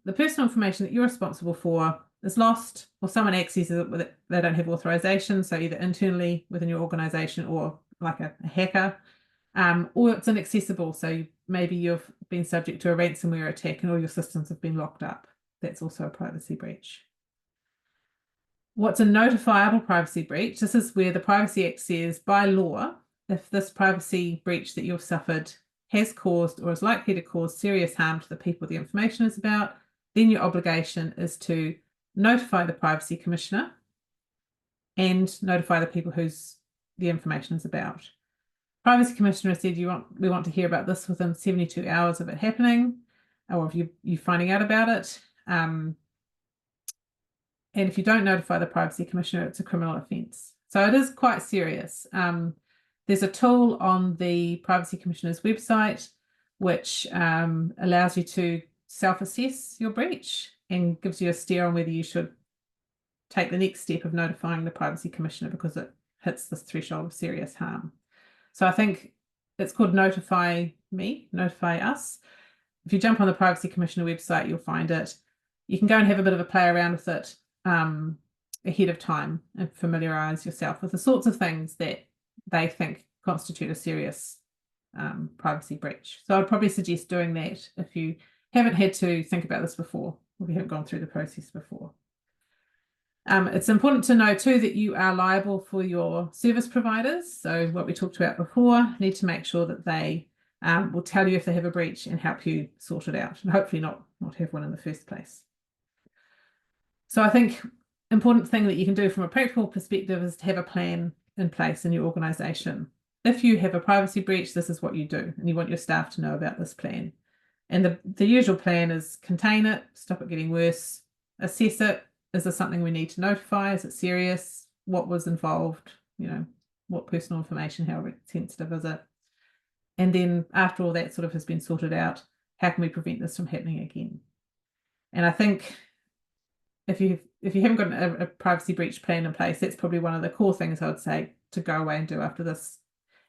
the personal information that you're responsible for is lost, or someone accesses it with it, they don't have authorization, so either internally within your organization or like a hacker, or it's inaccessible, so maybe you've been subject to a ransomware attack and all your systems have been locked up. That's also a privacy breach. What's a notifiable privacy breach? This is where the Privacy Act says, by law, if this privacy breach that you've suffered has caused or is likely to cause serious harm to the people the information is about, then your obligation is to notify the Privacy Commissioner and notify the people whose the information is about. Privacy Commissioner said we want to hear about this within 72 hours of it happening, or of you finding out about it. And if you don't notify the Privacy Commissioner, it's a criminal offence. So it is quite serious. There's a tool on the Privacy Commissioner's website which allows you to self-assess your breach, and gives you a steer on whether you should take the next step of notifying the Privacy Commissioner because it hits this threshold of serious harm. So I think it's called Notify Me, Notify Us. If you jump on the Privacy Commissioner website, you'll find it. You can go and have a bit of a play around with it ahead of time and familiarise yourself with the sorts of things that they think constitute a serious privacy breach. So I'd probably suggest doing that if you haven't had to think about this before, or if you haven't gone through the process before. It's important to know too that you are liable for your service providers. So what we talked about before, need to make sure that they will tell you if they have a breach and help you sort it out, and hopefully not have one in the first place. So I think important thing that you can do from a practical perspective is to have a plan in place in your organisation. If you have a privacy breach, this is what you do, and you want your staff to know about this plan. And the usual plan is contain it, stop it getting worse, assess it. Is there something we need to notify? Is it serious? What was involved? You know, what personal information, how sensitive is it? And then after all that sort of has been sorted out, how can we prevent this from happening again? And I think if you haven't got a privacy breach plan in place, that's probably one of the core things I would say to go away and do after this.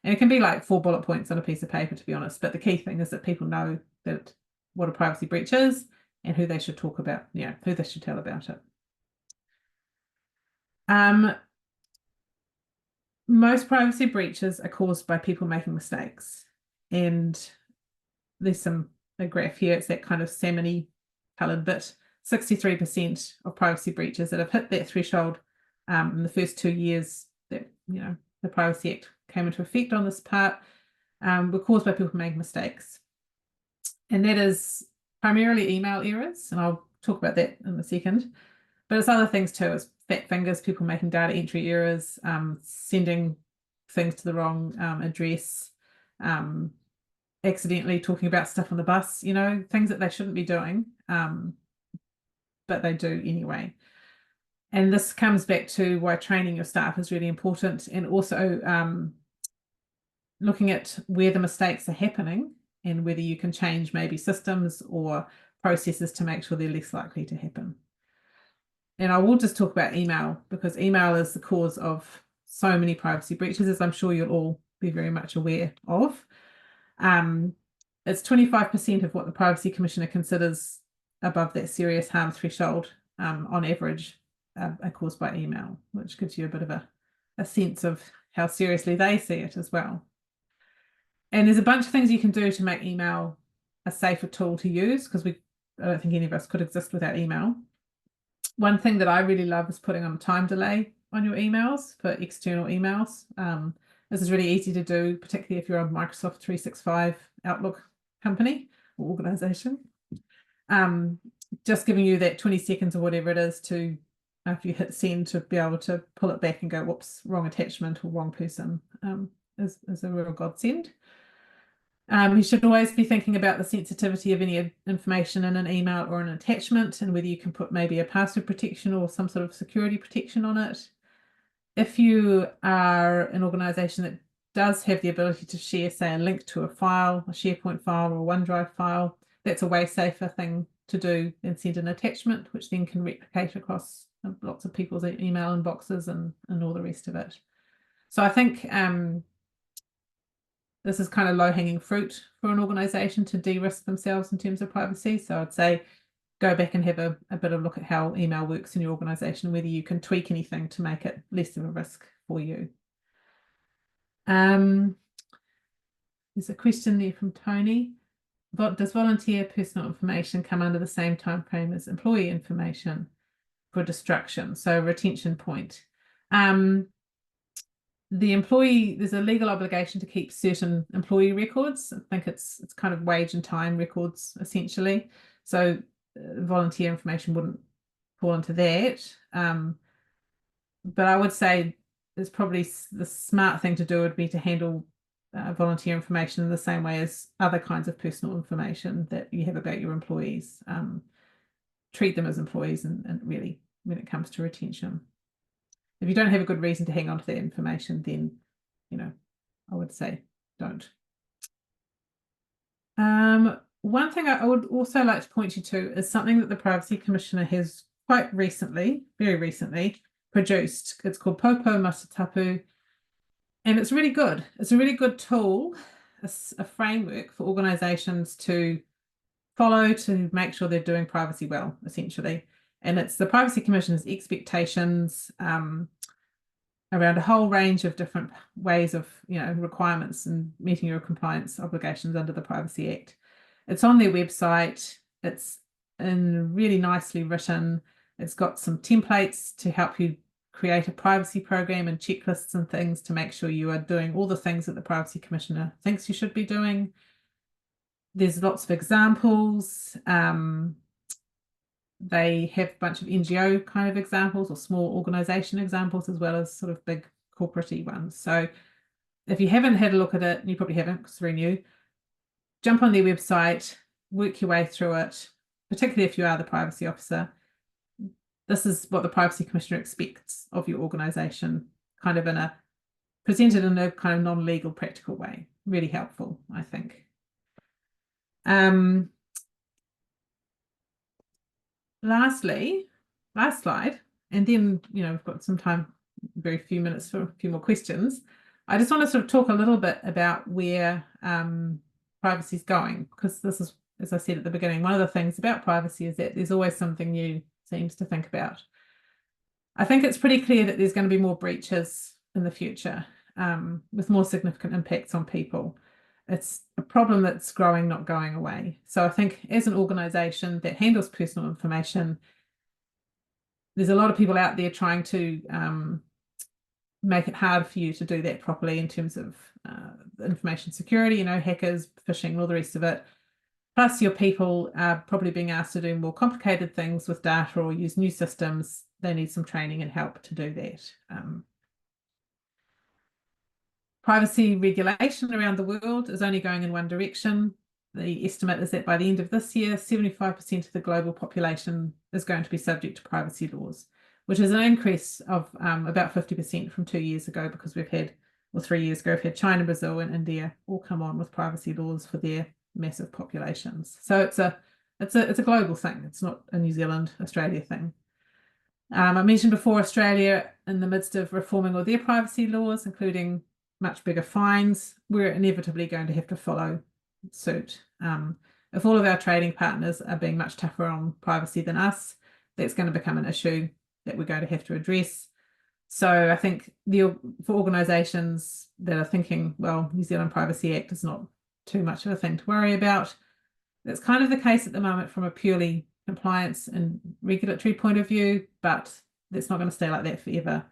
And it can be like 4 bullet points on a piece of paper, to be honest. But the key thing is that people know that what a privacy breach is and who they should talk about, who they should tell about it. Most privacy breaches are caused by people making mistakes. And there's a graph here, it's that kind of salmon-y coloured bit. 63% of privacy breaches that have hit that threshold in the first 2 years that the Privacy Act came into effect on this part were caused by people making mistakes. And that is primarily email errors, and I'll talk about that in a second. But it's other things too. It's fat fingers, people making data entry errors, sending things to the wrong address, accidentally talking about stuff on the bus, things that they shouldn't be doing, but they do anyway. And this comes back to why training your staff is really important, and also looking at where the mistakes are happening and whether you can change maybe systems or processes to make sure they're less likely to happen. And I will just talk about email because email is the cause of so many privacy breaches, as I'm sure you'll all be very much aware of. It's 25% of what the Privacy Commissioner considers above that serious harm threshold on average are caused by email, which gives you a bit of a sense of how seriously they see it as well. And there's a bunch of things you can do to make email a safer tool to use, because I don't think any of us could exist without email. One thing that I really love is putting on a time delay on your emails for external emails. This is really easy to do, particularly if you're a Microsoft 365 Outlook company or organization. Just giving you that 20 seconds or whatever it is to, after you hit send, to be able to pull it back and go, whoops, wrong attachment or wrong person is a real godsend. You should always be thinking about the sensitivity of any information in an email or an attachment, and whether you can put maybe a password protection or some sort of security protection on it. If you are an organisation that does have the ability to share, say, a link to a file, a SharePoint file or a OneDrive file, that's a way safer thing to do than send an attachment, which then can replicate across lots of people's email inboxes and all the rest of it. So I think this is kind of low-hanging fruit for an organisation to de-risk themselves in terms of privacy. So I'd say go back and have a bit of look at how email works in your organisation, whether you can tweak anything to make it less of a risk for you. There's a question there from Tony. Does volunteer personal information come under the same time frame as employee information for destruction? So retention point. The employee, there's a legal obligation to keep certain employee records. I think it's kind of wage and time records essentially. So volunteer information wouldn't fall into that. But I would say it's probably the smart thing to do would be to handle volunteer information in the same way as other kinds of personal information that you have about your employees. Treat them as employees and really when it comes to retention. If you don't have a good reason to hang on to that information, then, I would say don't. One thing I would also like to point you to is something that the Privacy Commissioner has quite recently, very recently, produced. It's called Popo Matatapu, and it's really good. It's a really good tool, a framework for organisations to follow to make sure they're doing privacy well, essentially. And it's the Privacy Commissioner's expectations around a whole range of different ways of, requirements and meeting your compliance obligations under the Privacy Act. It's on their website. It's really nicely written. It's got some templates to help you create a privacy program and checklists and things to make sure you are doing all the things that the Privacy Commissioner thinks you should be doing. There's lots of examples. They have a bunch of NGO kind of examples or small organization examples, as well as sort of big corporate-y ones. So if you haven't had a look at it, and you probably haven't because it's very new, jump on their website, work your way through it, particularly if you are the privacy officer. This is what the Privacy Commissioner expects of your organization, kind of presented in a kind of non-legal, practical way. Really helpful, I think. Lastly, last slide, and then we've got some time, very few minutes for a few more questions. I just want to sort of talk a little bit about where privacy is going, because this is, as I said at the beginning, one of the things about privacy is that there's always something new seems to think about. I think it's pretty clear that there's going to be more breaches in the future, with more significant impacts on people. It's a problem that's growing, not going away. So I think as an organisation that handles personal information, there's a lot of people out there trying to make it hard for you to do that properly in terms of information security, hackers, phishing, and all the rest of it. Plus, your people are probably being asked to do more complicated things with data or use new systems. They need some training and help to do that. Privacy regulation around the world is only going in one direction. The estimate is that by the end of this year, 75% of the global population is going to be subject to privacy laws, which is an increase of about 50% from 2 years ago, because we've had, or 3 years ago, we've had China, Brazil, and India all come on with privacy laws for their massive populations. So it's a global thing. It's not a New Zealand, Australia thing. I mentioned before Australia in the midst of reforming all their privacy laws, including much bigger fines. We're inevitably going to have to follow suit. If all of our trading partners are being much tougher on privacy than us, that's going to become an issue that we're going to have to address. So I think for organisations that are thinking, well, New Zealand Privacy Act is not too much of a thing to worry about, that's kind of the case at the moment from a purely compliance and regulatory point of view, but that's not going to stay like that forever.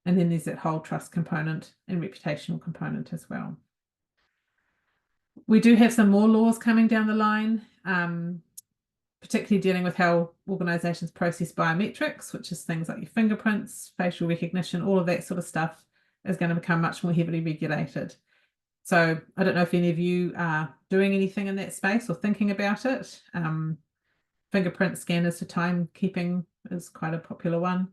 And then there's that whole trust component and reputational component as well. We do have some more laws coming down the line, particularly dealing with how organisations process biometrics, which is things like your fingerprints, facial recognition, all of that sort of stuff is going to become much more heavily regulated. So I don't know if any of you are doing anything in that space or thinking about it. Fingerprint scanners for timekeeping is quite a popular one.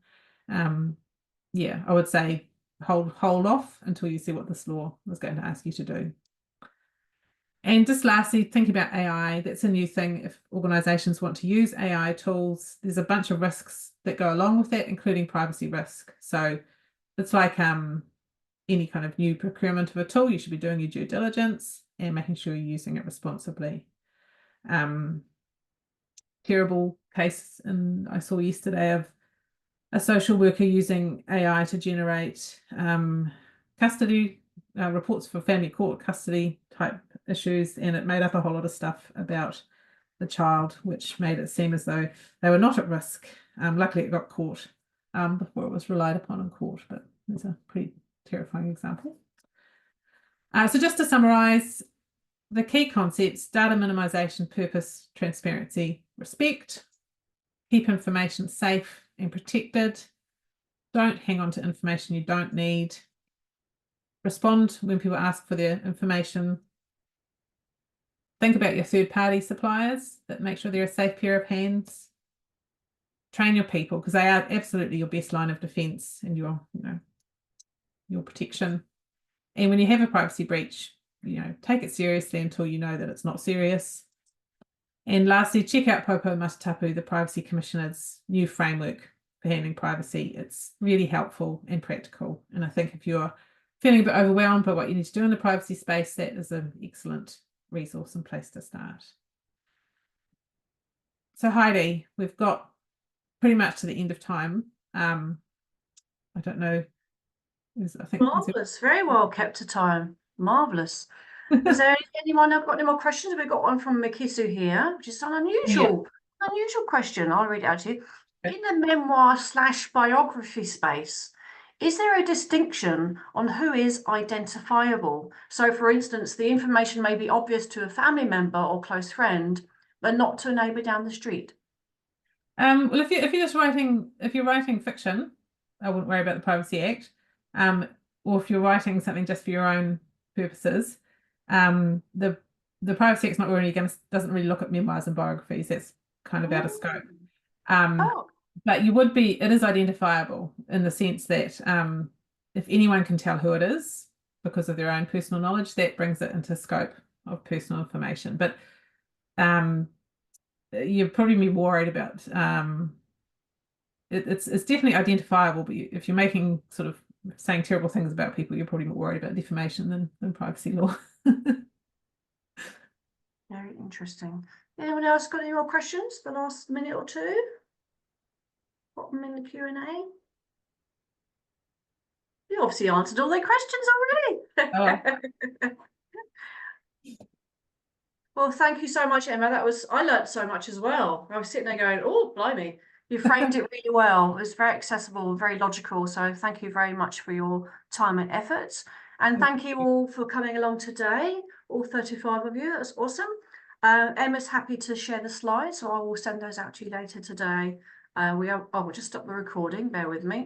Yeah, I would say hold off until you see what this law is going to ask you to do. And just lastly, think about AI. That's a new thing. If organisations want to use AI tools, there's a bunch of risks that go along with that, including privacy risk. So it's like any kind of new procurement of a tool, you should be doing your due diligence and making sure you're using it responsibly. Terrible case I saw yesterday of a social worker using AI to generate custody reports for family court custody type issues, and it made up a whole lot of stuff about the child, which made it seem as though they were not at risk. Luckily, it got caught before it was relied upon in court, but it's a pretty terrifying example. So just to summarise, the key concepts: data minimisation, purpose, transparency, respect, keep information safe and protected, don't hang on to information you don't need, respond when people ask for their information, think about your third-party suppliers, that make sure they're a safe pair of hands, train your people because they are absolutely your best line of defence and your protection. And when you have a privacy breach, take it seriously until you know that it's not serious. And lastly, check out Popo Matatapu, the Privacy Commissioner's new framework for handling privacy. It's really helpful and practical. And I think if you're feeling a bit overwhelmed by what you need to do in the privacy space, that is an excellent resource and place to start. So Heidi, we've got pretty much to the end of time. I don't know. I think Marvellous, very well kept to time. Marvellous. Is there anyone who've got any more questions? We've got one from Mikisu here, which is an unusual question. I'll read it out to you. In the memoir/biography space, is there a distinction on who is identifiable? So, for instance, the information may be obvious to a family member or close friend, but not to a neighbour down the street. Well, if you're just writing, if you're writing fiction, I wouldn't worry about the Privacy Act. Or if you're writing something just for your own purposes, the Privacy Act's not really doesn't really look at memoirs and biographies. That's kind of out of scope. But it is identifiable in the sense that if anyone can tell who it is because of their own personal knowledge, that brings it into scope of personal information. But you'd probably be worried about it's definitely identifiable, but if you're making sort of saying terrible things about people, you're probably more worried about defamation than privacy law. Very interesting. Anyone else got any more questions? The last minute or two? Put them in the Q&A. You obviously answered all their questions already. Well, thank you so much, Emma. I learnt so much as well. I was sitting there going, oh, blimey. You framed it really well. It was very accessible, very logical. So thank you very much for your time and efforts. And thank you all for coming along today, all 35 of you. That's awesome. Emma's happy to share the slides, so I will send those out to you later today. I will just stop the recording. Bear with me.